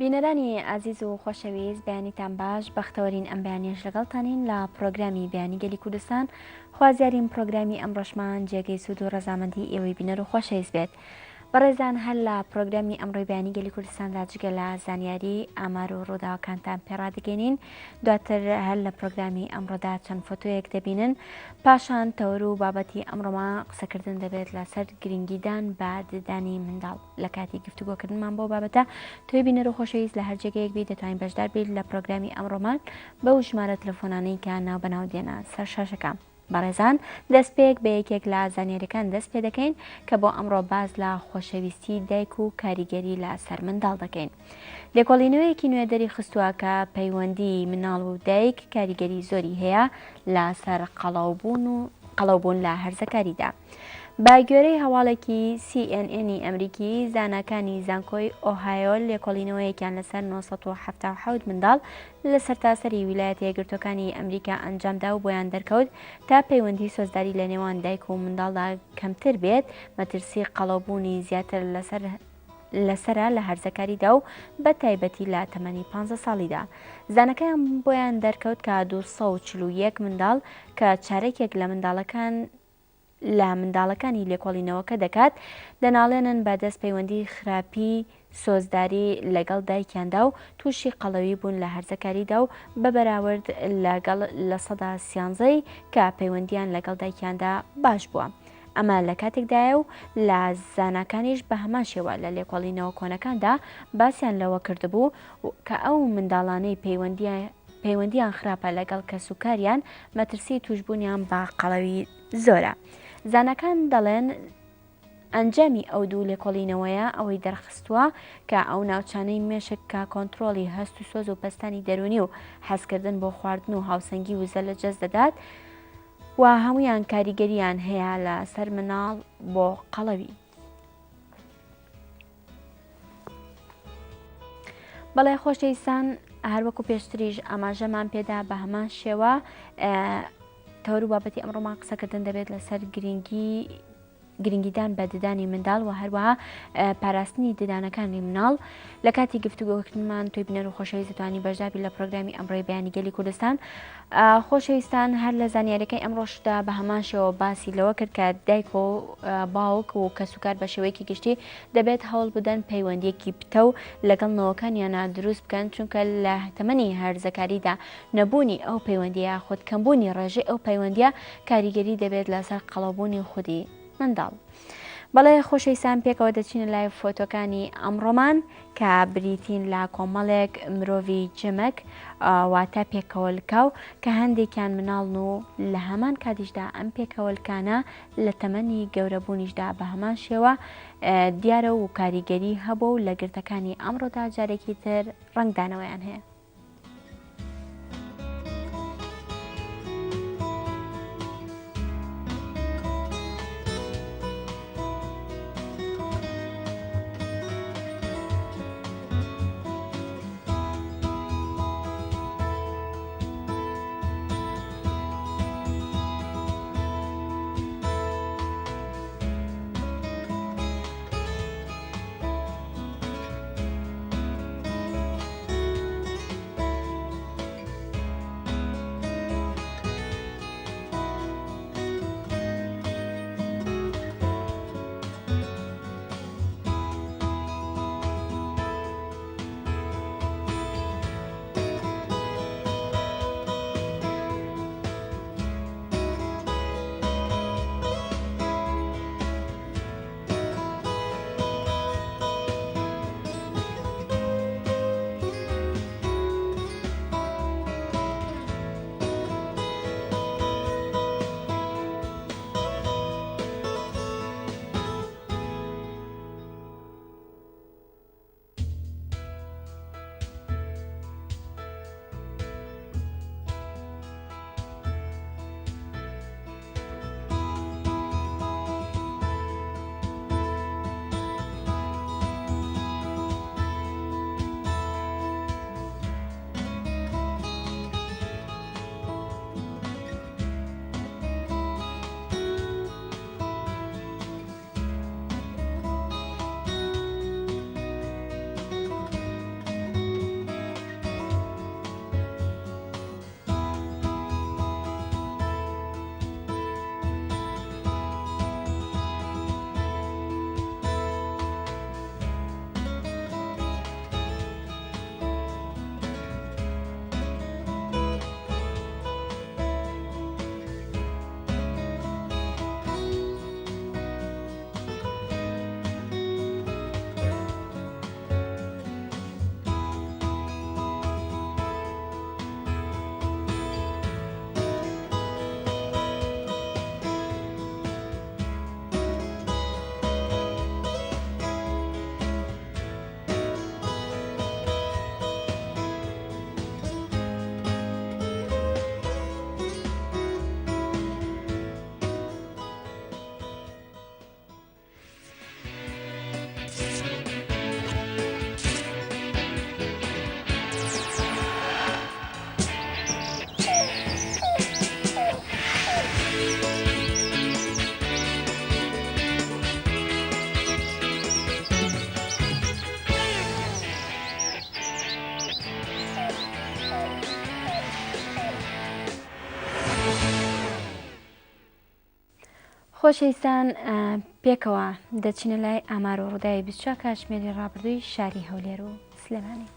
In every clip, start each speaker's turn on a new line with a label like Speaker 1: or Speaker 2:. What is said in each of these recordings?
Speaker 1: بینەرانی ئازیز و خۆشەویست بەیانیتان باش بەختەوەرین ئەم بەیانیش لەگەڵتانین لە پرۆگرامی بەیانی گەلی کوردستان. خوازیارین پرۆگرامی ئەم ڕۆژمان جێگەی سوود و ڕەزامەندی ئێوەی بینەر و خۆشەویست بێت. بەڕێزان هەر لە پرۆگرامی ئەمڕۆی بەیانی گەلی کوردستاندا جگە لە زانیاری ئامار و ڕووداوەکانتان پێڕادگەینین. دواتر هەر لە پرۆگرامی ئەمڕۆدا چەند فۆتۆیەک دەبینن، پاشان تەور و بابەتی ئەمڕۆما قسەکردن دەبێت لەسەر گرنگیدان بە ددانی منداڵ. لە کاتی گفتوگۆکردنمان بۆ بابەتە توی بینەر و خۆشەویست لە هەر جێگەیەک بێت دەتوانین بەشدار بێت لە پرۆگرامی ئەمڕۆمان بەو ژمارە تەلەفۆنانەی کە ناو بەناو دێنە سەر شاشەکان. بەڕێزان دەستپێک بە یەکێک لە زانیاریەکان دەست پێ دەکەین کە بۆ ئەمڕۆ باز لە خۆشەویستی دایک و کاریگەری لە سەر منداڵ دەکەین. لێکۆڵینەوەیەکی نوێ دەری خستووە کە پەیوەندی مناڵ و دایک کاریگەری زۆری هەیە لە سەر قەڵەوبوون لە هەرزەکاریدا. با گوێرەی هەواڵێکی CNN ئەمریکی زانکانی زانکۆی ئۆهایۆ لێکۆڵینەوەیەکیان لەسەر 977 منداڵ لە سەرتاسەری ویلایەتە یەکگرتووەکانی ئەمریکا ئەنجامدا و بۆیان دەرکەوت تا پەیوەندی سۆزداری لە نێوان دایک و منداڵدا کەمتر بێت، مەترسی قەڵەوبوونی زیاتر لەسرە لە هەرزەکاریدا و بە تایبەتی لە تەمەنی 15 ساڵیدا. زانەکەیان بۆیان دەرکەوت کە 241 منداڵ کە چارەکێک لە منداڵەکانی لێکۆڵینەوەکە دەکات دەناڵێنن بە دەست پەیوەندی خراپی سۆزداری لەگەڵ دایکیاندا و تووشی قەڵەوی بوون لە هەرزەکاریدا و بە بەراورد لەگەڵ لە سەدا 13 کە پەیوەندیان لەگەڵ دایکیاندا باش بووە. ئەمە لە کاتێکدایە و لە زانکانیش بە هەمان شێوە لە لێکۆڵینەوە کۆنەکاندا باسییان لەوە کردبوو کە ئەو منداڵانەی پەیوەندیان خراپە لەگەڵ کەسوکاریان مەترسی توشببوونیان بە قەڵەوی زۆرە. زانەکان دەڵێن ئەنجامی ئەو دوو لێکۆڵینەوەیە ئەوەی دەرخستووە کە ئەو ناوچانەی مێشک کە کۆنتترۆلی هەست و سۆز و پەستانی دەرونی و حەزکردن بۆ خواردن و هاوسەنگی وزە لە جەست دەدات و هەمویان کاریگەریان هەیە لە سەر مناڵ بۆ قەڵەوی. بەڵێ خۆشەویستان، هەروەکو پێشتریش ئاماژەمان پێدا بە هەمان شێوە تەور و بابەتی ئەمڕۆمان قسەکردن دەبێت لەسەر گرنگیدان بە ددانی منداڵ و هەروەها پاراستنی ددانەکانی مناڵ. لە کاتی گفتوگۆکردنمان توی بنەر و خۆشەویست دەتوانی بەشداری لە پرۆگرامی ئەمڕۆی بەیانی گەلی کوردستان. خۆشەویستان، هەر لە زانیاریەکەی ئەمڕۆشدا بە هەمان شێوە باسی لەوە کرد کە دایک و باوک و کەسوکار بە شێوەیەکی گشتی دەبێت هەوڵ بدەن پەیوەندیەکی پتە و لەگەڵ نەوەکانیانە دروست بکەن، چونکە لە تەمەنی هەرزەکاریدا نەبوونی ئەو پەیوەندیە خۆت کەمبوونی ڕێژەی ئەو پەیوەندیە کاریگەری دەبێت لەسەر قەڵەوبوونی خودی منداڵ. بەڵێ خۆشەویستان، پێکەوە دەچینە لای فۆتۆکانی ئەمڕۆمان کە بریتین لە کۆمەڵێک مرۆڤی جەمەک واتە پێکەوەلکاو کە هەندێکیان مناڵن و لە هەمان کاتیشدا ئەم پێکەوەلکانە لە تەمەنی گەورەبوونیشدا بە هەمان شێوە دیارە و کاریگەری هەبوو و لە گرتەکانی ئەمڕۆدا جارێکی تر ڕنگدانەوەیان هەیە. خۆشەویستان پێکەوە دەچینە لای ئامار و ڕووداوی 24 کاتژمێری ڕابردووی شاری هەولێر و سلێمانی.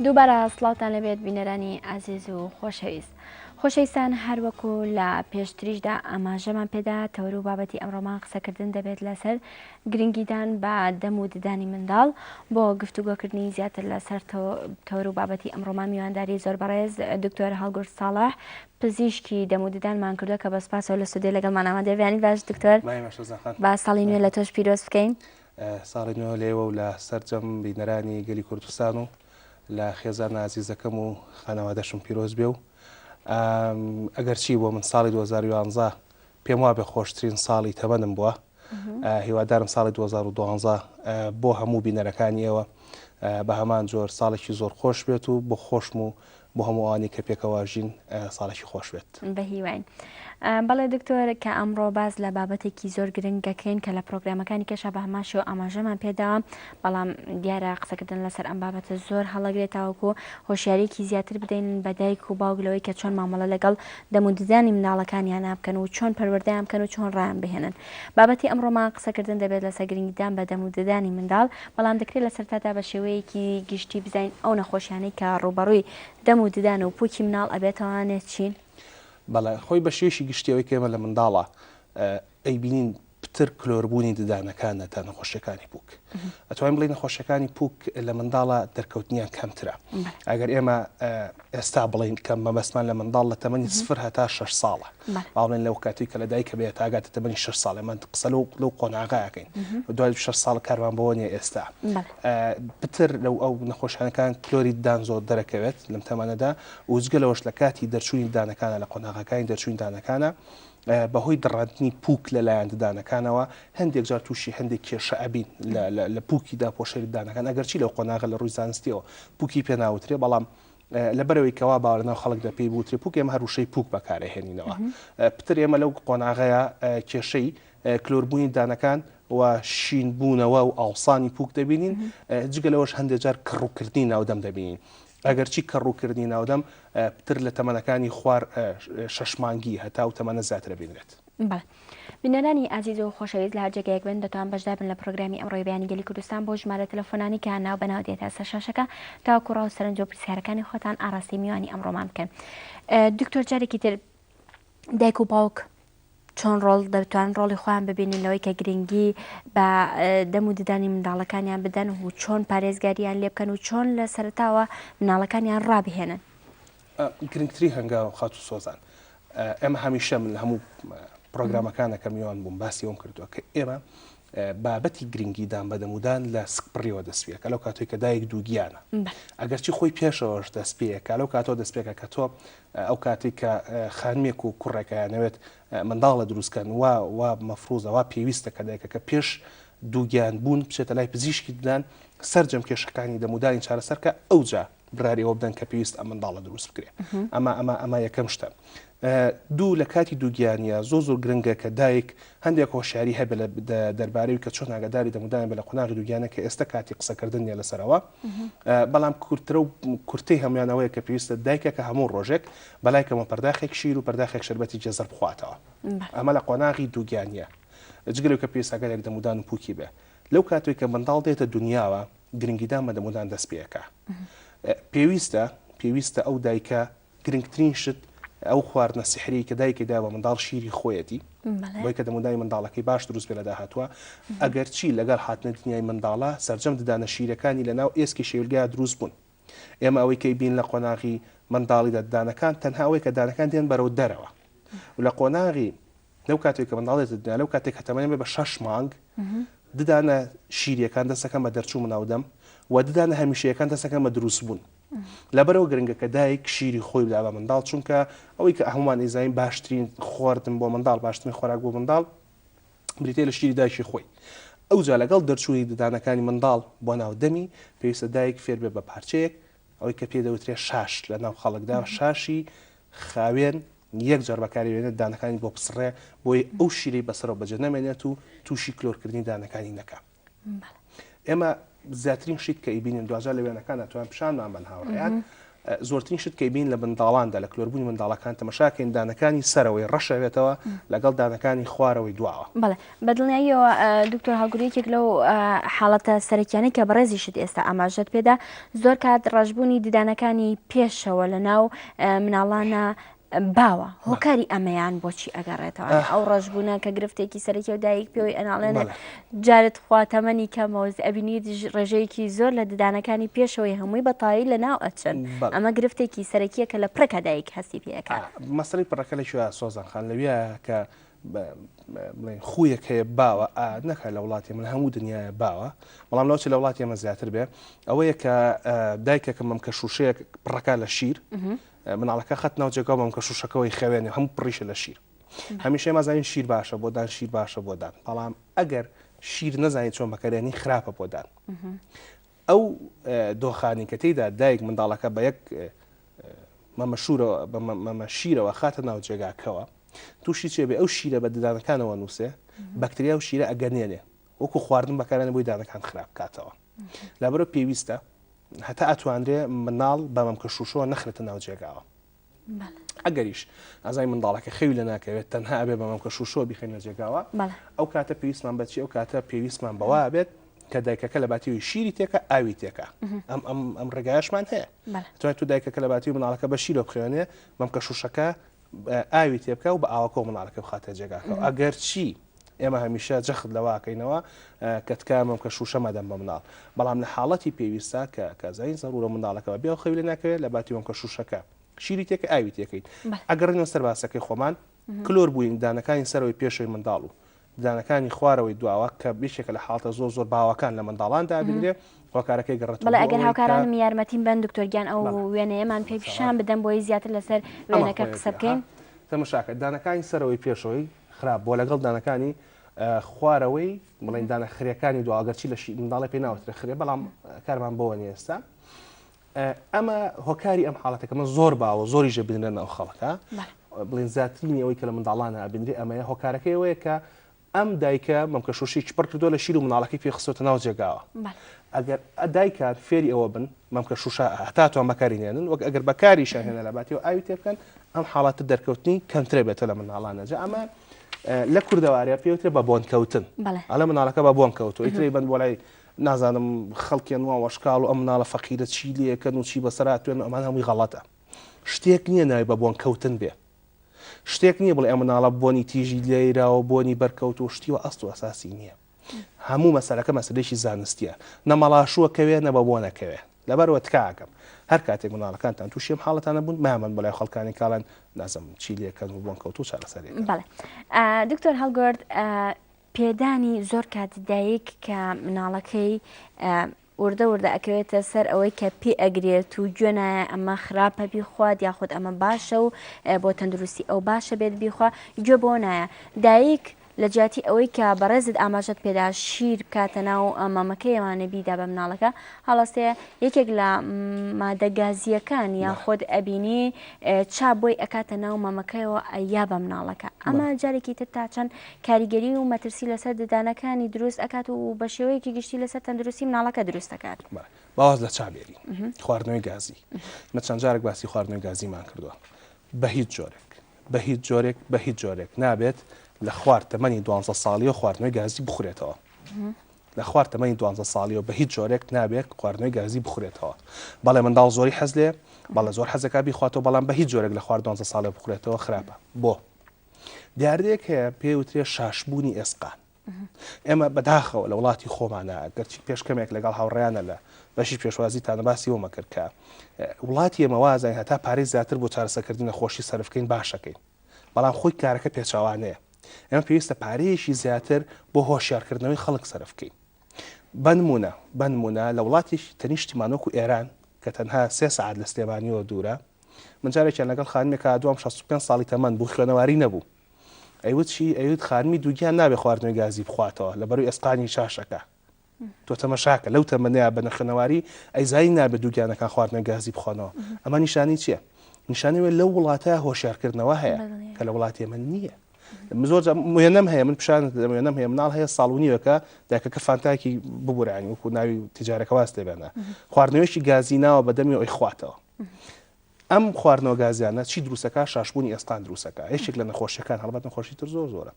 Speaker 1: دووبارە سڵاوتان لەبێت بینەرانی ئازیز و خۆشەویستان هەروەکو لە پێشتریشدا ئاماژەمان پێدا تەور و بابەتی ئەمڕۆمان قسەکردن دەبێت لەسەر گرنگیدان بە دەم و ددانی منداڵ. بۆ گفتوگۆکردنی زیاتر لەسەر تەور و بابەتی ئەمڕۆمان میوانداری زۆر بەڕێز دکتۆر هەڵگورد ساڵح پزیشکی دەم و ددانمان کردووە کە بە سپاسەوە لە سودێ لەگەڵمانەوە دەبیانی باش دکتۆر با ساڵی نوێ لە تۆش پیرۆز بکەین.
Speaker 2: ساڵی نوێ لێوە و لە سەرجەم بینەرانی گەلی کوردستان و لە خێزان عزیزەکەم و خانەوادەشم پیرۆز بێ و ئەگەر چی بۆ من ساڵی 2011 پێم وابێ خۆشترین ساڵی تەمەنم بووە. هیوادارم ساڵی 2012 بۆ هەموو بینەرەکانیەوە بە هەمان جۆر ساڵێکی زۆر خۆش بێت و بۆ خۆشم و بۆ هەموو ئەوانی کە پێکەوە ژین ساڵێکی خۆش بێت.
Speaker 1: بە هیوان. بەڵێ دکتۆر کە ئەمڕۆ باز لە بابەتێکی زۆر گرنگەکەین کە لە پرۆگرامەکانی کێشە بە هەماشی و ئاماژەمان پێداوە، بەڵام دیارە قسەکردن لەسەر ئەم بابەتە زۆر هەڵەگرێتەوەکو هۆشیارێکی زیاتر بدەین بە دایک و باوگلەوەی کە چۆن مامەڵە لەگەڵ دەم و ددانی منداڵەکانیان نابکەن و چۆن پەروەردەیان بکەن و چۆن ڕایان بهێنن. بابەتی ئەمڕۆمان قسەکردن دەبێت لەسەر گرنگیدان بە دەم و ددانی منداڵ، بەڵام دەکرێت لە سەرتادا بە شێوەیەکی گشتی بزین ئەو نەخۆشیانەی کە ڕوبەڕووی دەم و ددان و پووکی مناڵ ئەبێتەوانێت چین؟
Speaker 2: بەڵێ خۆی بە شێشی گشتیەوەی کێمە لە منداڵە ئەیبینین پتر کلۆربوونی ددانەکانە تا نەخۆشیەکانی پووک. ئەتوانین بڵێن نەخۆشیەکانی پووک لە منداڵە دەرکەوتنیان کەمترە. ئەگەر ئێمە ئێستا بڵین کەم مەبەستمان لە منداڵ لە تەمەنی 0 هەتا 6 ساڵە، باڵێن لەو کاتی کە لە دایکە بێت تاگاتە تەمەنی 6 ساڵ من قسە لەو قۆناغایەکەین دوای 6 ساڵ کاروان بەوە نیە ئێستا. پتر لەو ئەو نەخۆشیەکان کلۆری ددان زۆر دەرەکەوێت لەم تەمەنەدا و جگە لەوەش لە کاتی دەرچوونی ددانەکانە لە قۆناغەکانی دەرچوونی ددانەکانە بەهۆی دڕاندنی پووک لەلایەن ددانەکانەوە هەندێک جار تووشی هەندێک کێشە ئەبین لە پووکیدا پۆشەری ددانەکان ئەگەرچی لەو قۆناغە لە ڕووی زانستیەوە پووکی پێناوترێ بەڵام لەبەرەوەی کەوا باوەڕناو خەڵکدا پێی بوترێ پووک ئێمە هەروشەی پووک بەکارهێنینەوە پتر ئێمە لەو قۆناغەیە کێشەی کلۆربوونی ددانەکان و شینبوونەوە و ئاوسانی پووک دەبینین جگەلەوەش هەندێک جار کڕووکردنی ناودەم دەبینین ئەگەرچی کەڕووکردنی ناودەم پتر لە تەمەنەکانی خوار شەشمانگی هەتا و تەمەنە زیاتر بینرێت.
Speaker 1: بینەرانی ئازیز و خۆشەویست لە هەرجێگەیەک بن دەتوان بەشدار بن لە پرۆگرامی ئەمڕۆی بەیانی گەلی کوردستان بۆ ژمارە تەلەفۆنانی کە ناو بەناو دێتە سەر شاشەکە تاوەکو ڕاو سەرنجۆ پرسیارەکانی خۆتان ئاراستی میوانی ئەمڕۆمان بکەن. دکتۆر جارێکی تر دایک و باوک چۆن ڕۆڵ دەتوان ڕۆڵی خۆیان ببینینەوەی کە گرنگی بە دەم و ددانی منداڵەکانیان بدەن و چۆن پارێزگاریان لێ بکەن و چۆن لە سەرتاوە مناڵەکانیان ڕابهێنن.
Speaker 2: گرنگتری هەنگاو خات و سۆزان ئێمە هەمیشە من لە هەموو پرۆگرامەکانەکە میوان بووم باسی ئەوم کردووە کە ئێمە بابەتی گرنگیدان بەدەمودان لە سکپڕیەوە دەستپێکە لەو کاتۆی کە دایک دووگیانە ئەگەرچی خۆی پێشەوەش دەستپێکە لەو کاتۆ دەستپێکە کە تۆ ئەو کاتی کە خانمێک و کوڕێکیانەوێت منداڵە دروستکەن وا مەفروزەوە پێویستە کە دایکە کە پێش دووگیان بوون بچێتە لای پزیشکی ددان سەررجەم کێشەکانی دەمودانی چارەسەرکە ئەوجا برارەوە بدەن کە پێویست ئەم منداڵە دروست بکرێت ئەمە یەکەم شتە. دوو لە کاتی دووگیانە زۆر گرنگە کە دایک هەندێک هۆشیاری هەبێ لە دەربارەوی کە چۆن ئاگاداری دەمودان بە لە قۆناغی دووگیانە کە ئێستا کاتی قسەکردن نیە لەسەرەوە بەڵام کورتترە و کورتەی هەمویانەوەیە کە پێویستە دایکە کە هەموو ڕۆژێک بەلایکەمە پەرداخێک شیر و پەرداخێک شەربەتی جەزەر بخواتەوە ئەمە لە قۆناغی دووگیانە جگەلو کە پێویست ئاگاداری دەمودان و پووکی بێ لەو کاتۆی کە منداڵ دێتە دنیاوە گرنگیدان بە دەمودان دەست پێەکە پێویستە ئەو دایکە گرنگترین شت ئەو خواردنە سحری کە دایکێدا بە منداڵ شیری خۆیەتی بۆی کە دەمودانی منداڵەکەی باش دروست پێ لە داهاتوە ئەگەرچی لەگەڵ هاتنە دنیای منداڵە سەرجەم ددانە شیرەکانی لەناو ئێسکی شێولگای دروست بوون ئێمە ئەوەی کەی بین لە قۆناغی منداڵی ددانەکان تەنها ئەوەی کە دانەکان دێن بەرەو دەرەوە و لە قۆناغی لەو کاتێک کە منداڵێت دنیا لەو کاتێک کە تەمەنێ بە 6 مانگ ددانە شیریەکان دەستەکەم بە دەرچوو مناودەم و ددانە هەمیشەیەکان دەستەکەم بە دروست بوون لەبەرەوە گرنگە کە دایک شیری خۆی بدا بە منداڵ چونکە ئەوەی کە هەمومان ئیزانین باشترین خواردن بۆ منداڵ باشترین خۆراک بۆ منداڵ بریتێ لە شیری دایکی خۆی ئەوجا لەگەڵ دەرچووی ددانەکانی منداڵ بۆ ناودەمی پێویستە دایک فێر بێ بە پارچەیەک ئەوەی کە پێ دەوترێ شاش لە ناو خەڵکدا شاشی خاوێن یەک جار بەکارێنێت دانەکانی بۆ پسڕێ بۆی ئەو شیرەی بەسەرەوە بەجێ نەمێنێت و تووشی کلۆرکردنی دانەکانی نەکە. ئێمە زیاترین شت کە ئیبینین دوجار لە وێنەکان توان پیشانمان بن هاوڕێیان زۆرترین شت کە ئیبین لە منداڵاندا لە کلۆربوونی منداڵەکان تەماشاکەین دانەکانی سەرەوەی ڕەشەوێتەوە لەگەڵ دانەکانی خوارەوەی دواوە.
Speaker 1: بەڵێ بەدڵنیاییەوە دکتۆر هەڵگوریەکێک لەو حاڵەتە سەرەکیانەی کە بەڕێزی شت ئێستا ئاماژەت پێدا زۆر کات ڕەشبوونی ددانەکانی پێشەوە لە ناو مناڵانە باوە هۆکاری ئەمەیان بۆچی ئەگەڕێتەوە ئەو ڕەشبوونە کە گرفتێکی سەرەکی و دایک پێوەی ئەناڵێنێت جارت خواتەمەنی کەمەوە ئەبینی ڕێژەیەکی زۆر لە ددانەکانی پێشەوەی هەمووی بەتایی لە ناو ئەچن ئەمە گرفتێکی سەرەکیە کە لە پڕەکە دایک هەستی پێەکە
Speaker 2: مەسەڵی پڕەکە لەشوە سۆزان خان لەوێ کە خویەک هەیە باوە نەکە لە وڵاتی من هەموو دنیاە باوە بەڵام لەوچ لە وڵاتی ئەمە زیاتر بێ ئەوەیە کە دایکێکە مەم کە شوشەیەک پڕەکە لە شیر مناڵەکە خەت ناوجێگا بەم کە شوشەکەەوەی خەوێنێ هەموو پڕیشە لە شیر هەمیشە مازانین شیر باشە بۆدان شیر باشە بۆدان بەڵام ئەگەر شیر نەزانیت چۆن بەکارێنی خراپە بۆدان ئەو دۆخانی کە تێیدا دایک منداڵەکە بە یەک مەمە شیرەوە خاتە ناو جێگاکەوە تووشی چێ بێ ئەو شیرە بە ددانەکانەوە نووسێ بەکتریا و شیرە ئەگەنێنێ وەکو خواردن بەکارێنە بۆی دانەکان خراپ بکاتەوە لەبەرە پێویستە هەتا ئەتوانرێ مناڵ بەمەم کە شوشەوە نەخرێتە ناو جێگاوە ئەگەریش ئازای منداڵەکە خەوی لە ناکەوێت تەنها ئەبێ بەمەم کە شوشەوە بیخێنە جێگاوە ئەو کاتە پێویستمان بەچی ئەو کاتە پێویستمان بەوا بێت کە دایکەکە لە باتیوی شیری تێکە ئاوی تێکە ئەم ڕێگایشمان هەیە توانێت تو دایکەکە لە باتیوی مناڵەکە بە شیرە بخوێنێ مەم کە شوشەکە ئاوی تێبکە و بە ئاوەکە مناڵەکە بخاتە جێگاکە ئەگەر چی ئێمە هەمیشە جەخت لەواکەینەوە کە تکامم کە شوشە مەدەم بە مناڵ بەڵام لە حاڵەتی پێویستە کە کەزای زەرورە مناڵەکەەوە بێ خەوی لە ناکەوێت لە باتیوەم کە شوشەکە شیری تێکە ئاوی تێکەیت ئەگەڕینەوە سەر باسەکەی خۆمان کلۆر بووین دانەکانی سەرەوەی پێشەوەی منداڵ و دانەکانی خوارەوەی دواوە کە بێشێکە لە حاڵتە زۆر باوەکان لە منداڵاندا بینرێ هۆکارەکەی گەڕێت
Speaker 1: بەڵێ ئەگەر هاوکارانم یارمەتیم بن دکتۆرگیان ئەو وێنەیەمان پێی پیشان بدەن بۆی زیاتر لەسەر وێنەکە قسە بکەین
Speaker 2: تەمەشاکە دانەکانی سەرەوەی پێشەوەی خراپ بۆ لەگەڵ دانەکانی خوارەوەی بڵێن دانە خرێەکانی دواگەرچی لە منداڵی پێ ناوترە خرێ بەڵام کارمان بۆوە نیە ئێستا ئەمە هۆکاری ئەم حاڵەتەکەمە زۆر باوە زۆری ژە بنرێنەوە خەڵکە بڵێن زیاترینی ئەوەی کە لە منداڵانە ئابنری ئەمەیە هۆکارەکەی ئەوەیە کە ئەم دایکە مەمکە شوشی چپڕ کردو لە شیر و مناڵەکەی پێخستۆتە ناو جێگاوە ئەگەر دایکات فێری ئەوە بن مەمکە شوشە هەتاتوان بەکارینێنن وەک ئەگەر بەکاری شاهێنە لە باتیەوە ئاوی تێ بکەن ئەم حاڵاتە دەرکەوتنی کەمترێ بێتە لە مناڵانەجا ئەمە لە کوردەواریا پێوترێ بە بۆنکەوتن ئەلە مناڵەکە بە بۆن کەوتەوە ئیتری بند بۆ لای نازانم خەڵکیان وا وەشکاڵ و ئەم مناڵە فەقیرە چی لێکەن و چی بەسەراتوێن ئەمان هەمووی غەڵەتە شتێک نییە ناوی بە بۆن کەوتن بێ شتێک نییە بڵێ ئەم مناڵە بۆنی تیژی لێیراوە بۆنی بەرکەوت و شتی و ئەست و ئەساسی نییە هەموو مەسەلەکە مەسلەیەکی زانستیە نەمەڵاشووەکەوێ نەبە بۆنەکەوێ لەبەرەوە تکاکەم هەر کاتێک مناڵەکانتان تووشی ئەم حاڵەتانە بوون مامان بەلای خەڵکانی کاڵان نازم چی لێکەن و بۆن کەوت و چارەسەرێک
Speaker 1: بەڵێ دکتۆر هەڵگۆرد پێدانی زۆر کات دایک کە مناڵەکەی وردە ئەکەوێتە سەر ئەوەی کە پێ ئەگرێت و گوێنایە ئەمە خراپە بیخوات یاخود ئەمە باشە و بۆ تەندروستی ئەو باشە بێت بیخوا گوێ بۆ نایە دایک لە جیاتی ئەوەی کە بەڕێزت ئاماژەت پێدا شیر کاتە ناو مامەکەیەوانە بیدا بە مناڵەکە هەڵاستەیە یەکێک لە مادەگازیەکان یاخود ئەبینی چا بۆی ئەکاتە ناو مامەکەیەوە ئەیا بە مناڵەکە ئەمە جارێکی تر تا چەند کاریگەری و مەترسی لەسەر ددانەکانی دروست ئەکات و بە شێوەیەکی گشتی لەسەر تەندروستی مناڵەکە دروست دەکات
Speaker 2: باواز لە چابێری خواردنەوەی گازی مە چەند جارێک باسی خواردنەوەی گازیمان کردووە بە هیچ جۆرێک نابێت لە خوارد تەمەنی 12 ساڵیەوە خواردنەوەی گازی بخورێتەوە لە خوارد تەمەنی 12 ساڵیەوە بە هیچ جۆرێک نابێت خواردنەوەی گازی بخورێتەوە بەڵێ منداڵ زۆری حەز لێ بەڵێ زۆر حەزەکە بیخواتەوە بەڵام بە هیچ جۆرێک لە خوارد 12 ساڵیەوە بخورێتەوە خراپە بۆ دیاردەیەک هەیە پێوترێ شاشبوونی ئێسقان ئێمە بەداخەوە لە وڵاتی خۆمانە گەرچی پێشکەمێک لەگەڵ هاوڕێیانە لە بەشی پێشوازی تانەباسی ئەومە کرد کە وڵاتی ئێمە وازای هەتا پارەی زیاتر بۆ چارەسەرکردنی نەخۆشی سەرفکەین باشەکەین بەڵام خۆی کارەکە پێچاوانەیە ئەمە پێویستە پارەیەشی زیاتر بۆ هۆشیارکردنەوەی خەڵک سەرف بکەین بنمونە لە وڵاتیش تەنیشتیمانۆک و ئێران کە تەنها 3 سعات لە سلێمانیەوە دوورە من جارێکیان لەگەڵ خانمێکە دوام 65 ساڵی تەمەن بوو خوێنەواری نەبوو ئەیوت خانمی دووگیان نابێ خواردنەوەی گازی بخواتەوە لەبەروی ئێسقانی شاشەکە تۆ تەمەشاکە لەو تەمەنەیە بە نەخێنەواری ئەیزایی نابێت دووگیانەکان خواردنەوەی گازی بخۆنەوە ئەمە نیشانی چییە؟ نیشانەوە لەو وڵاتە هۆشیارکردنەوە هەیە کە لە وڵاتی ئێمە نییە زۆر موێنەم هەیە من پیشان موێنەم هەیە مناڵ هەیە ساڵونیوەکە دایکەکە فانتاکی ببورانی وەکو ناوی تیجارەکە واز تێبێنە خواردنەوەیشی گازی ناوە بەدەمی ئەوی خواتەوە ئەم خواردنەوە گازیانە چی دروستەکە شاشبوونی ئێسقان دروستەکە یەکێک لە نەخۆشیەکان هەڵبەت نەخۆشی تر زۆرە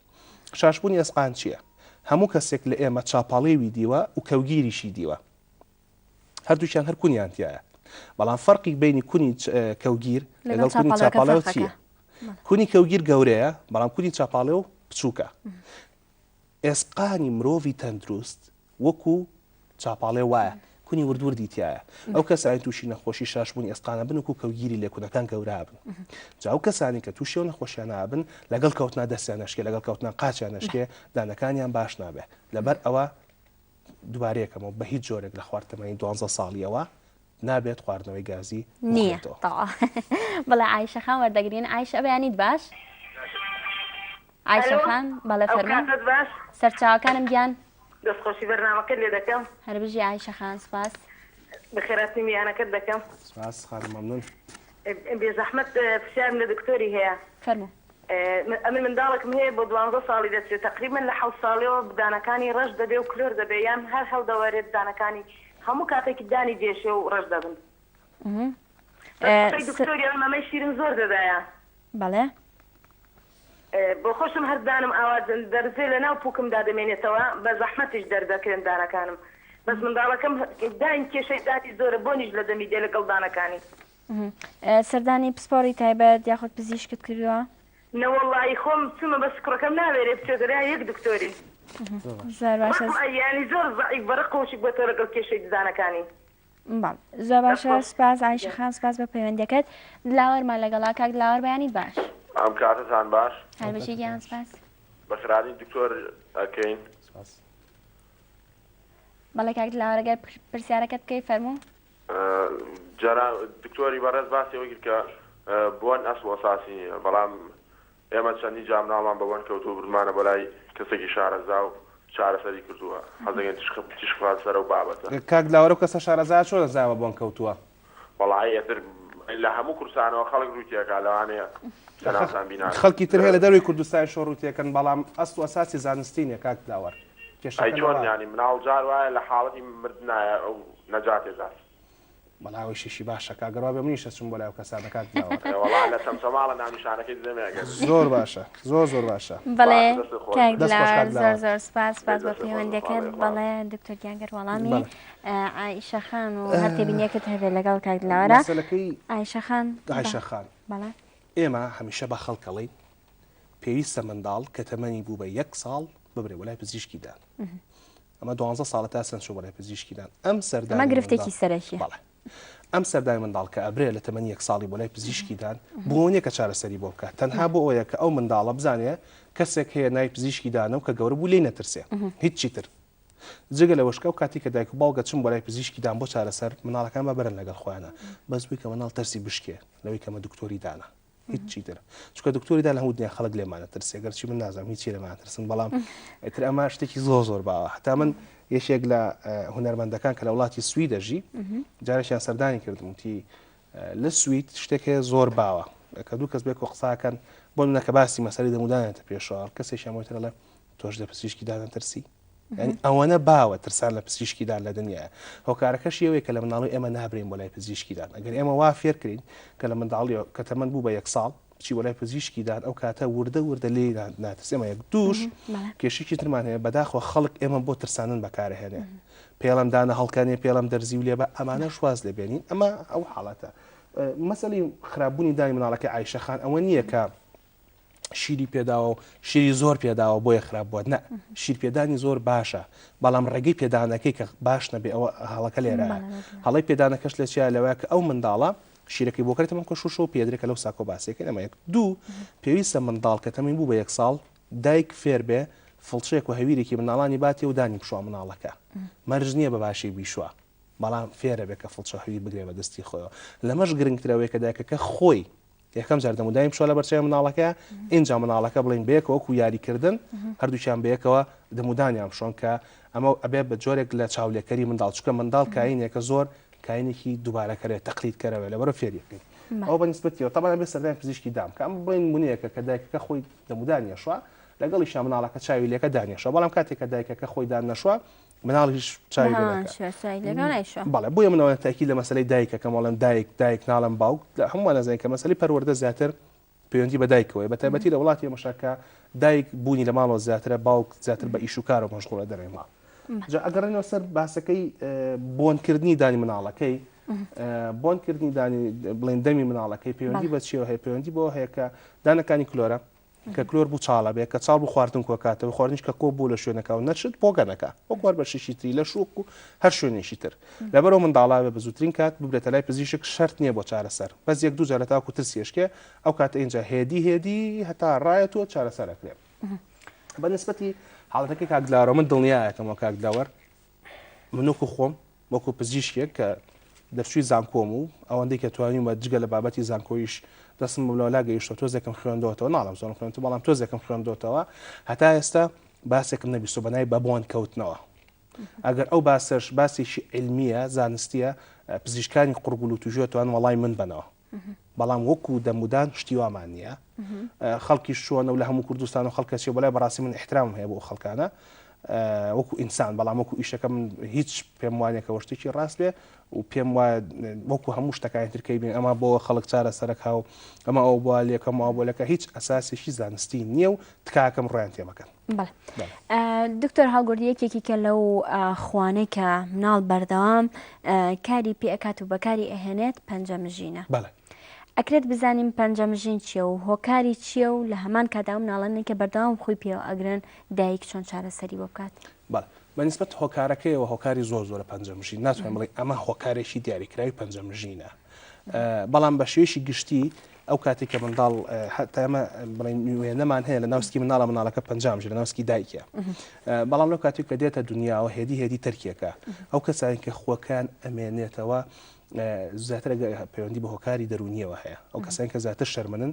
Speaker 2: شاشبوونی ئێسقان چییە؟ هەموو کەسێک لە ئێمە چاپاڵێوی دیوە و کەوگیریشی دیوە هەردووچیان هەر کونیان تایە بەڵام فەرقی بینی کونی کەوگیر لەگەڵ کونی چاپاڵێوە چییە؟ کونی کەوگیر گەورەیە بەڵام کونی چاپاڵێ و بچووکە ئێسقانی مرۆڤی تەندروست وەکو چاپاڵێ وایە کونی وردوردی تایە ئەو کەسانی تووشی نەخۆشی شاشبوونی ئێسقانە بن وەکو کەوگیری لێکونەکان گەورە بن جا ئەو کەسانی کە تووشی و نەخۆشیانە بن لەگەڵ کەوتنا دەستیان نەشکێ لەگەڵ کەوتنا قاچیان نەشکێ دانەکانیان باش نابێ لەبەر ئەوە دووارەیەکەمەوە بە هیچ جۆرێک لە خواردنەوەی 12 ساڵیەوە نابێت خواردنەوەی گازی
Speaker 1: نییە بەڵێ عایشەخان وەردەگرین عایشە بەیانیت باش عایشەخان بەڵێ فەرمان سەرچاوەکانم گیان
Speaker 3: دەستخۆشی بەرنامەکەت لێ دەکەم
Speaker 1: هەر بژی عایشەخان سپاس
Speaker 3: بەخێراتی میوانەکەت دەکەم
Speaker 2: سپاس خانم مەمنون
Speaker 3: بێزەحمەت پرسیارم لە دکتۆری هەیە
Speaker 1: فەرموو
Speaker 3: ئەمن منداڵێکم هەیە بۆ 12 ساڵی دەچێت تقریبا لە 7 ساڵەوە بدانەکانی ڕەش دەبێ و کلۆر دەبێ یان هەر هەڵدەوەرێت دانەکانی هەموو کاتێکی دانی دێشێ و ڕەش دەبن دکتۆری ئەمەمەی شیرن زۆر دەدایە
Speaker 1: بەڵێ
Speaker 3: بۆ خۆشم هەردانم ئاوازن دەرزێ لە ناو پووکمدا دەمێنێتەوە بە زەحمەتیش دەردەکرێن دانەکانم بەس منداڵەکەم داین کێشەی داتی زۆرە بۆنیش لە دەمی دێ لەگەڵ دانەکانی
Speaker 1: سەردانی پسپۆڕی تایبەت یاخود پزیشکت کردووە؟
Speaker 3: نەوەڵی خۆم چمە بەس کوڕەکەم ناوێرێ بچێتەریا یەک دکتۆری
Speaker 1: زۆر باشە
Speaker 3: ینی زۆر زەعیف بەرە قوشک بەتۆ لەگەڵ کێشەی دانەکانی
Speaker 1: زۆر باشە سپاس عایشەخان سپاس بە پەیوەندیەکەت دلاوەرمان لەگەڵا کاک دلاوەر بەیانیت باش
Speaker 4: ئەم کاتتان باش
Speaker 1: هەر بەشێکیان سپاس
Speaker 4: بەخرانی دکتۆر ئەکەین
Speaker 1: بەڵێ کاک دلاوەرەگەر پرسیارەکەت بکەی فەرموو
Speaker 4: جاران دکتۆری بەڕێز باسی ئەوە کرد کە بۆن ئەسڵ ئەساسی بەڵام ئێمە چەندی جامناڵمان بەوەن کەوتو بردمانە بەلای کەسێکی شارەزا و چارەسەری کردووە حەزەکەن تیشخوات سەر و بابەتە
Speaker 2: کاک لاوەرە کەسە شارەزا چۆن زاوە بۆن کەوتووە
Speaker 4: وەڵی ئێتر لە هەموو کورسانەوە خەڵک ڕووتیەکە لەوانەیە سەناسان بینان
Speaker 2: خەڵکی تر هەیە لە دەروی کوردستان شۆڕوتیەکەن بەڵام ئەست و ئەساسی زانستینە کاک لاوەر
Speaker 4: ئەی چۆن ینی مناڵجار وایە لە حاڵەتی مردنایە ئەو نەجاتێزار
Speaker 2: بەڵاوی شیشی باشە کاگەڕوا بێ منیشە چون بۆ لای کەسانە کاک لاوەر
Speaker 4: وەڵا لە چەمچەماڵە ناونیشانەکەی دەمێگەن
Speaker 2: زۆر باشە زۆر باشە
Speaker 1: بەڵێ کاک
Speaker 2: دەست خۆش
Speaker 1: لاوەر
Speaker 2: کاک
Speaker 1: زۆر
Speaker 2: لاوەر.
Speaker 1: زۆر سپاس بە
Speaker 4: دەست خۆش
Speaker 1: پەیوەندەکەت
Speaker 4: بەڵێ،
Speaker 1: بەڵێ دکتۆر گیانگەر وەڵامی
Speaker 2: بەڵێ.
Speaker 1: عایشە خان و هەر تێبینیەکەت هەبێ لەگەڵ کاک لاوەرە
Speaker 2: مەسەلەکەی
Speaker 1: عایشە خان
Speaker 2: عایشە خان
Speaker 1: بەڵێ
Speaker 2: ئێمە هەمیشە بە خەڵکەڵی پێویستە منداڵ کە تەمەنی بوو بە 1 ساڵ ببرێ وەلای پزیشکیدان ئەمە 12 ساڵە تا سن چوو بەلای پزیشکیدان ئەم سەردانی
Speaker 1: ئەمە گرفتێکی سەرەکیە.
Speaker 2: بەڵێ ئەم سەردانی منداڵ کە ئەبرێ لە تەمەنی 1 ساڵی بۆ لای پزیشکیدان بۆ نییە کە چارەسەری بۆ بکات تەنها بۆ ئەوەیە کە ئەو منداڵە بزانێ کەسێک هەیە نای پزیشکیدانە و کە گەورە بوو لێی نەترسێ هیچی تر جگە لە وشکە و کاتی کە دایک و باوکە چم بۆ لای پزیشکیدان بۆ چارەسەر مناڵەکان بە بەرن لەگەڵ خۆیانە بەس بووی کە مناڵ تەرسی بشکێ لەوەی کەمە دکتۆری دانا هیچی تر چکە دکتۆری دا لە هەموو دنیا خەڵک لێمانە ترسێ گەرچی من نازانم هیچی لێمان ترسن بەڵام ئیتر ئەمە شتێکی زۆر باوە هەتا من یەکێک لە هونەرمەندەکان کە لە وڵاتی سوید دەژی جارێکیان سەردانی کردم وتی لە سوید شتێکە زۆر باوە کە دوو کەس بێک و قساکەن بۆ منەکە باسی مەسەری دەمودانێتە پێشەوە کەسێکیان وترە لە تۆش لە پزیشکیدان ترسی ینی ئەوەنە باوە ترسان لە پزیشکیدان لە دنیاە هۆکارەکەش ئەوەیە کە لە مناڵی ئێمە نابرین بۆ لای پزیشکیدان ئەگەر ئێمە وا فێرکرین کە لە منداڵی کە تەمەند بوو بە 1 ساڵ بچی بۆ لای پزیشکیدان ئەو کاتە وردە لێ ناترس ئێمە 1 دووش کێشێکی ترمان هەیە بەداخەوە خەڵک ئێمە بۆ ترسانن بەکارهێنێ پێڵم دانە هەڵکانێ پێڵم دەرزی و لێ بە ئەمانە شواز لێبێنین ئەمە ئەو حاڵەتە مەسەلی خراپبوونی دانی مناڵەکە عایشە خان ئەوە نییە کە شیری پێداوە و شیری زۆر پێداوە بۆیە خراپ بووە نە شیر پێدانی زۆر باشە بەڵام ڕێگەی پێدانەکەی کە باش نەبێ ئەوە هەڵەکە لێرایە هەڵی پێدانەکەش لە چیا لەوەیە کە ئەو منداڵە شیرەکەی بۆ کردێتەوە کە شوشە و پێدرێکە لەو ساکۆ باسێکە ئەمە 1 دوو پێویستە منداڵ کە تەمەین بوو بە 1 ساڵ دایک فێر بێ فڵچەیەک و هەویرێکی مناڵانی باتێ و دانی بشوە مناڵەکە مەرج نییە بە باشی بیشوە بەڵام فێرە بێ کە فڵچە هەویر بگرێ بە دەستی خۆیەوە لەمەش گرنگترەوەی کە دایکەکە خۆی یەکەم جار دەمودایم شۆ لە بەرچەوە مناڵەکە اینجا مناڵەکە بڵین بێکەوە وەکو یاریکردن هەردووچیان بەیەکەوە دەمودانیان شۆن کە ئەمە ئەبێ بە جۆرێک لە چاولێکەری منداڵ چکە منداڵ کاینێکە زۆر کاینێکی دووبارەکەرێت تەقلیدکەرەوە لەبەرە فێریەکەی ئەو بەنسبەتیەوە تەبان بێ سەردانی پزیشکی دام کە ئەم بڵین بوونیەکە کە دایکەکە خۆی دەمودانیە شوە لەگەڵیش مناڵەکە چاوی لێکە دانیێشە بەڵام کاتێککە دایکەکە خۆی دان نەشوە مناڵیش چاوی بەڵێ بۆیە منەوە تاکی لە مەسلەی دایکەکەم وەڵم دایک ناڵم باوک هەمووان نەزانین کە مەسلەی پەروەردە زیاتر پەیوەندی بە دایکەوەی بە تایبەتی لە وڵاتی ئێمەشە دایک بوونی لە ماڵەوە زیاترە باوک زیاتر بە ئیش و کار و مەشغوڵە دەڕێ ماڵ جا ئەگەڕێنەوە سەر باسەکەی بۆنکردنی دانی مناڵەکەی بۆنکردنی دانی بڵێن دەمی مناڵەکەی پەیوەندی بە چیەوە هەیە پەیوەندی بۆ هەیە کە دانەکانی کلۆرە کە کلۆر بوو چاڵە بێت کە چاڵ بوو خواردن کۆکاتەوە خواردنیش کە کۆ بوو لە شوێنەکە و نەچێت بۆگەنەکە وەکوار بە شیشی تری لە شوک و هەر شوێنێکی تر لەبەرەوە منداڵاوێ بە زووترین کات ببرێتە لای پزیشک شەرت نییە بۆ چارەسەر بەس 1 دوو جارە تاکو ترسیێشکێ ئەو کاتە اینجا هێدی هەتا ڕایەتەوە چارەسەرەکرێ بەنسبەتی حاڵەتەکەی کاکدلاوەرە من دڵنیایەکەمەوە کاکدلاوەر منوکو خۆم وەکو پزیشکێک کە دەرچووی زانکۆم و ئەوەندەی کە توانیم بە جگە لە بابەتی زانکۆیش دەستم بڵاولا گەیشتە تۆزێکم خوێندەوەتەوە ناڵم زۆر خوێن بەڵام تۆزێکم خوێندەوەتەوە هەتا ئێستا باسێکم نەبیست و بەنای بەبوون کەوتنەوە ئەگەر ئەو باسەش باسێکی علمیە زانستیە پزیشکانی قوربول و توژێ توان وەڵای من بنەوە بەڵام وەکو دەمودان شتی وامان نییە خەڵکی شوۆنە و لە هەموو کوردستان و خەڵکەچێ بەلای بەڕاستی من احترام هەیە بۆ خەڵکانە وەکو ئینسان بەڵام وەکو ئیشەکە من هیچ پێم وانێکەوە شتێکی ڕاست بێ و پێم وایە وەکو هەموو شتەکانی ترکەی بین ئەمە بۆ خەڵک چارە سەرک هاو ئەمە ئەو بۆ لێکەم بۆ لەکە هیچ ئەساسێکی زانستی نییە و تکاکەم ڕۆیان تێمەکەن
Speaker 1: دکتۆر هەڵگوردی یەکێکی کە لەو خوانەی کە مناڵ بەردەوام کاری پێ ئەکات و بەکاری ئەهێنێت پەنجەمژینە ئەکرێت بزانیم پەنجەمژین چییە و هۆکاری چییە و لە هەمان کادا مناڵەنێک کە بەردەوام خۆی پێوە ئەگرن دایک چۆن چارەسەری بۆ بکات
Speaker 2: بەنسبەت هۆکارەکەیەوە هۆکاری زۆرە پەنجەمژین ناتوانین بڵێ ئەمە هۆکارێکی دیاریکراوی پەنجەمژینە بەڵام بە شێوەیەکی گشتی ئەو کاتێک کە منداڵ ئەمە نوێنەمان هەیە لە ناوسکی مناڵەکە پەنجامژ لە ناوسکی دایکە بەڵام لەو کاتێک کە دێتە دنیاوە هێدی تەرکیەکە ئەو کەسانی کە خۆکان ئەمێنێتەوە زیاتر پەیوەندی بە هۆکاری دەرونیەوە هەیە ئەو کەسانی کە زیاتر شەرمنن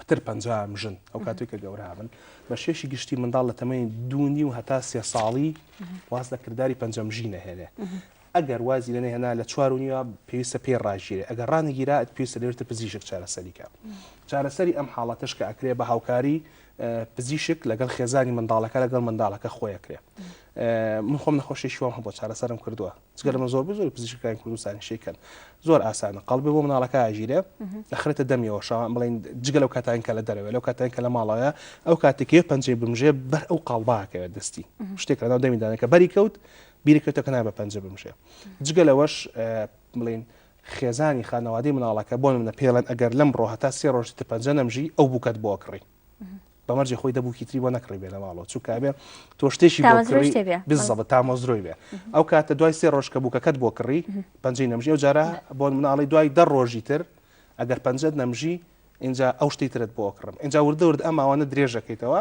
Speaker 2: پتر پەنجا مژن ئەو کاتێک کە گەورە بن بە شێشی گشتی منداڵ لە تەمەنی 2 و هەتا 3 ساڵی واز لە کردداری پەنجەمژی نەهێنێ ئەگەر وازی لە نەهێنا لە 4 پێویستە پێ ڕاژیرێ ئەگەر ڕانەگیرا پێویستە لێرتە پزیشک چارەسەریکە چارەسەری ئەم حاڵەتش کە ئەکرێ بە هاوکاری پزیشک لەگەڵ خێزانی منداڵەکە لەگەڵ منداڵەکە خۆیەکرێ من خۆم نەخۆشیشیوام هەبوو چارەسەرم کردووە جگەر من زۆر زۆر پزیشکان کوردستانی شێکن زۆر ئاسانە قەڵبێ بۆ مناڵەکە ئاژیرێ دەخرێتە دەمیەوە شەوان بڵین جگە لەو کاتانکە لە دەرەوە لەو کاتانکە لە ماڵەوە ئەو کاتێکێ پەنجەی بمژێ بەر ئەو قاڵباکەوێت دەستی شتێک لەناو دەمیدانەکە بەری کەوت بیرکەوتەکە نای بە پەنجە بمژێ جگە لەوەش بڵین خێزانی خانەوادەی مناڵەکە بۆ منە پێڵەن ئەگەر لەم ڕۆ هەتا 3 ڕۆژ پەنجە نەمژی ئەو بووکەت بۆ کڕی بەمەرجی خۆی دەبووکی تری بۆ نەکڕی بێ لە ماڵەوە چووکبێ تۆ شتێکی بزەبە تامۆزرۆی بێ ئەو کاتە دوای 3 ڕۆژ کە بووکەکەت بۆ کڕی پەنجەی نەمژی ئەو جارە بۆ مناڵی دوای 10 ڕۆژی تر ئەگەر پەنجەت نەمژی اینجا ئەو شتی ترت بۆ کڕم اینجا وردەورد ئەماوانە درێژەکەیتەوە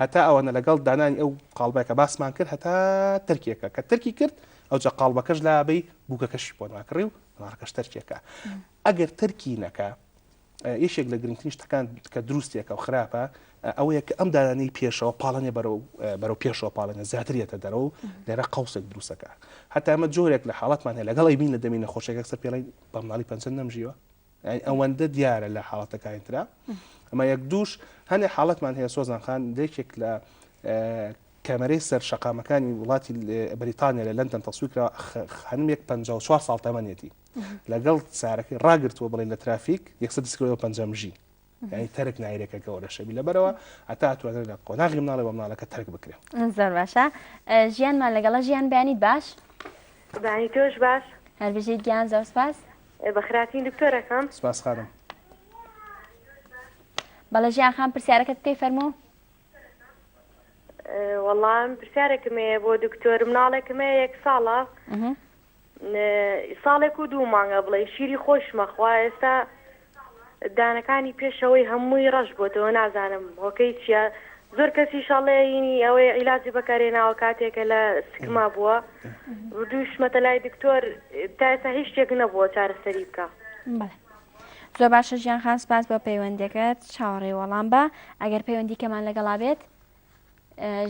Speaker 2: هەتا ئەوەنە لەگەڵ دانانی ئەو قاڵبەکە باسمان کرد هەتا ترکێکە کە ترکی کرد ئەو جا قاڵبەکەش لابەی بووکەکەشی بۆ ناکڕی و مناڵەکەش تەرکێکە ئەگەر ترکی نەکە یەشێک لە گرنگترین شتەکان کە دروستێکە و خراپە ئەوەیە کە ئەم دانانەی پێشەوە پاڵەنێ بەرەو پێشەوە پاڵەنە زیاترێتە دەرەوە لێرە قەوسێک دروستەکە هەتا ئەمە جۆرێک لە حاڵەتمان هەیە لەگەڵ ئەیبین لە دەمینە خۆشێک سەر پێڵی بە مناڵی پەنجە نەمژیوە ئەوەندە دیارە لە حاڵەتەکانی ترا ئەمە یەک دووش هەنێ حاڵەتمان هەیە سۆزان خان دێکێک لە کەمەرەی سەر شەقامەکانی وڵاتی بریتانیا لە لەندەن تەسویکرا خانمێک 54 ساڵ تەمەنێتی لەگەڵ سارەکەی ڕاگرتووە بڵێن لە ترافیک یەکسەر دەستکردەوە پەنجەمژی یعنی تەرک نایرێکە گەورە شەبی لەبەرەوە هەتا ئەتوانێت لە قۆناغی مناڵی بە مناڵەکە تەرک بکرێ
Speaker 1: زۆر باشە ژیانمان لەگەڵە ژیان بیانیت باش
Speaker 3: دانی تۆش باش
Speaker 1: هەربژێت گیان زۆر سپاس
Speaker 3: بەخراتی دکتۆرەکەم
Speaker 2: سپاس خانم
Speaker 1: بەڵێ ژیان خان پرسیارەکەت بکەی فەرموو
Speaker 3: وەڵام پرسیارێکمەیە بۆ دکتۆر مناڵێکمە 1 ساڵە ساڵێک و 2 مانگە بڵێ شیری خۆشمەخوا ئێستا دانەکانی پێشەوەی هەمووی ڕەش بۆتەوە نازانم هۆکەی چیە زۆر کەسی شەڵێنی ئەوەی عیلاجی بەکارێناوە کاتێکە لە سکما بووە دووشمەتە لای دکتۆر تا ئێستا هیچ شتێک نەبووە چارەسەری بکە
Speaker 1: زۆر باشە ژیان خان سپاس بۆ پەیوەندەکەت چاوەڕێی وەڵام بە ئەگەر پەیوەندی کەمان لەگەڵا بێت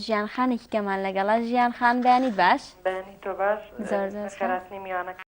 Speaker 1: ژیان خانێکی کەمان لەگەڵا ژیان خان بیانیت باش
Speaker 5: بەنی تۆ باش
Speaker 1: زۆر
Speaker 5: خێراتنی میوانەکە